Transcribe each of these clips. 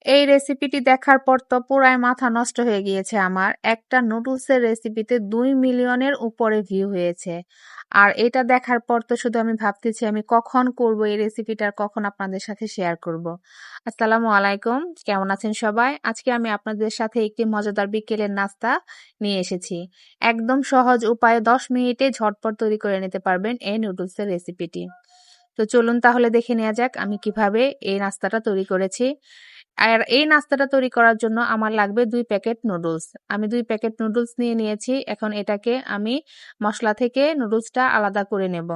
এই রেসিপিটি দেখার পর তো পুরাই মাথা নষ্ট হয়ে গিয়েছে আমার। একটা নুডলসের রেসিপিতে ২ মিলিয়নের উপরে ভিউ হয়েছে। আর এটা দেখার পর তো শুধু আমি ভাবতেছি আমি কখন করব এই রেসিপিটা আর কখন আপনাদের সাথে শেয়ার করব। আসসালামু আলাইকুম, কেমন আছেন সবাই? আজকে আমি আপনাদের সাথে একটি মজাদার বিকেলের নাস্তা নিয়ে এসেছি। একদম সহজ উপায়ে ১০ মিনিটে ঝটপট তৈরি করে নিতে পারবেন এই নুডলসের রেসিপিটি। তো চলুন তাহলে দেখে নেওয়া যাক আমি কিভাবে এই নাস্তাটা তৈরি করেছি। আর এই নাস্তাটা তৈরি করার জন্য আমার লাগবে ২ প্যাকেট নুডলস। আমি ২ প্যাকেট নুডলস নিয়ে নিয়েছি। এখন এটাকে আমি মসলা থেকে নুডলসটা আলাদা করে নেব।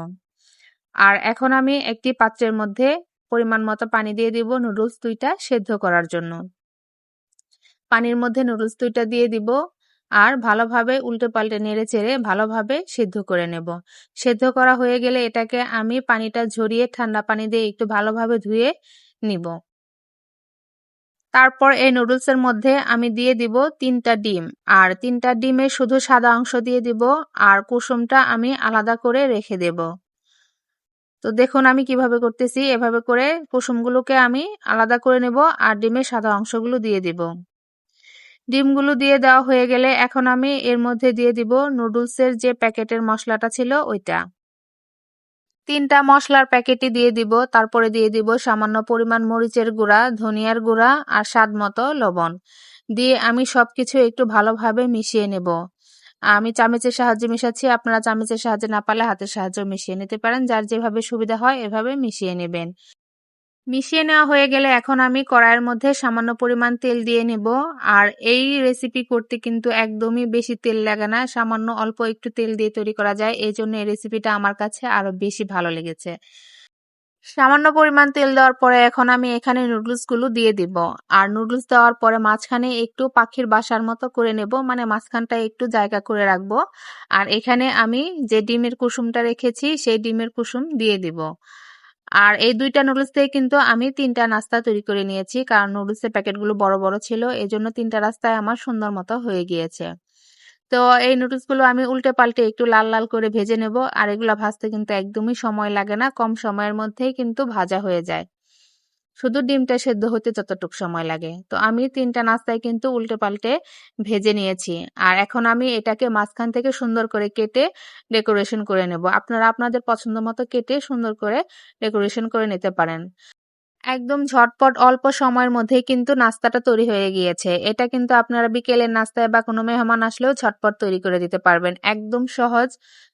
আর এখন আমি একটি পাত্রের মধ্যে পরিমাণ মতো পানি দিয়ে দিব নুডলস ২টা সেদ্ধ করার জন্য। পানির মধ্যে নুডলস ২টা দিয়ে দিব আর ভালোভাবে উল্টে পাল্টে নেড়ে চেড়ে ভালোভাবে সেদ্ধ করে নেব। সেদ্ধ করা হয়ে গেলে এটাকে আমি পানিটা ঝরিয়ে ঠান্ডা পানি দিয়ে একটু ভালোভাবে ধুয়ে নিব। তারপর এই নুডলসের মধ্যে আমি দিয়ে দিব ৩টা ডিম। আর ৩টা ডিমের শুধু সাদা অংশ দিয়ে দিব আর কুসুমটা আমি আলাদা করে রেখে দেব। তো দেখুন আমি কিভাবে করতেছি। এভাবে করে কুসুমগুলোকে আমি আলাদা করে নেব আর ডিমের সাদা অংশগুলো দিয়ে দিব। ডিমগুলো দিয়ে দেওয়া হয়ে গেলে এখন আমি এর মধ্যে দিয়ে দিব নুডলসের যে প্যাকেটের মশলাটা ছিল ওইটা। ৩টা মশলার প্যাকেটই দিয়ে দিব। তারপরে দিয়ে দিব সামান্য পরিমাণ মরিচের গুঁড়া, ধনিয়ার গুঁড়া আর স্বাদমতো লবণ। দিয়ে আমি সবকিছু একটু ভালোভাবে মিশিয়ে নেব। আমি চামচের সাহায্যে মেশাচ্ছি, আপনারা চামচের সাহায্যে না পারলে হাতের সাহায্যেও মিশিয়ে নিতে পারেন। যার যেভাবে সুবিধা হয় এভাবে মিশিয়ে নেবেন। মিশিয়ে নেওয়া হয়ে গেলে এখন আমি কড়াইয়ের মধ্যে সামান্য পরিমাণ তেল দিয়ে নেব। আর এই রেসিপি করতে কিন্তু একদমই বেশি তেল লাগে না, সামান্য অল্প একটু তেল দিয়ে তৈরি করা যায়। এই জন্য এই রেসিপিটা আমার কাছে আরো বেশি ভালো লেগেছে। সামান্য পরিমাণ তেল দেওয়ার পরে এখন আমি এখানে নুডলসগুলো দিয়ে দিব। আর নুডলস দেওয়ার পরে মাঝখানে একটু পাখির বাসার মতো করে নেব, মানে মাঝখানটা একটু জায়গা করে রাখবো। আর এখানে আমি যে ডিমের কুসুমটা রেখেছি সেই ডিমের কুসুম দিয়ে দিব। আর এই ২টা নুডলস দিয়ে কিন্তু আমি ৩টা নাস্তা তৈরি করে নিয়েছি, কারণ নুডলসের প্যাকেটগুলো বড় বড় ছিল, এজন্য ৩টা রাস্তায় আমার সুন্দর মতো হয়ে গিয়েছে। তো এই নুডলসগুলো আমি উল্টে পাল্টে একটু লাল লাল করে ভেজে নেব। আর এগুলা ভাজতে কিন্তু একদমই সময় লাগে না, কম সময়ের মধ্যেই কিন্তু ভাজা হয়ে যায়। শুধু ডিমটা সেদ্ধ হতে যতটুকু সময় লাগে। তো আমি ৩টা নাস্তায় কিন্তু উল্টে পাল্টে ভেজে নিয়েছি। আর এখন আমি এটাকে মাঝখান থেকে সুন্দর করে কেটে ডেকোরেশন করে নেব। আপনারা আপনাদের পছন্দ মতো কেটে সুন্দর করে ডেকোরেশন করে নিতে পারেন। একদম ঝটপট অল্প সময়ের মধ্যেই কিন্তু নাস্তাটা তৈরি হয়ে গিয়েছে। এটা কিন্তু আপনারা বিকেলের নাস্তায় বা কোনো মেহমান আসলেও ঝটপট তৈরি করে দিতে পারবেন। একদম সহজ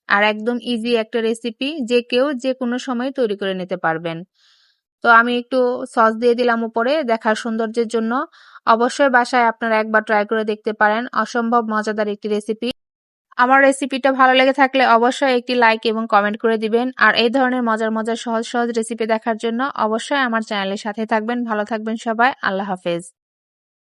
আর একদম ইজি একটা রেসিপি, যে কেউ যে কোনো সময় তৈরি করে নিতে পারবেন। তো আমি একটু সস দিয়ে দিলাম উপরে দেখার সৌন্দর্যের জন্য। অবশ্যই বাসায় আপনারা একবার ট্রাই করে দেখতে পারেন। অসম্ভব মজাদার একটি রেসিপি। আমার রেসিপিটা ভালো লেগে থাকলে অবশ্যই একটি লাইক এবং কমেন্ট করে দিবেন। আর এই ধরনের মজার মজার সহজ সহজ রেসিপি দেখার জন্য অবশ্যই আমার চ্যানেলের সাথে থাকবেন। ভালো থাকবেন সবাই। আল্লাহ হাফেজ।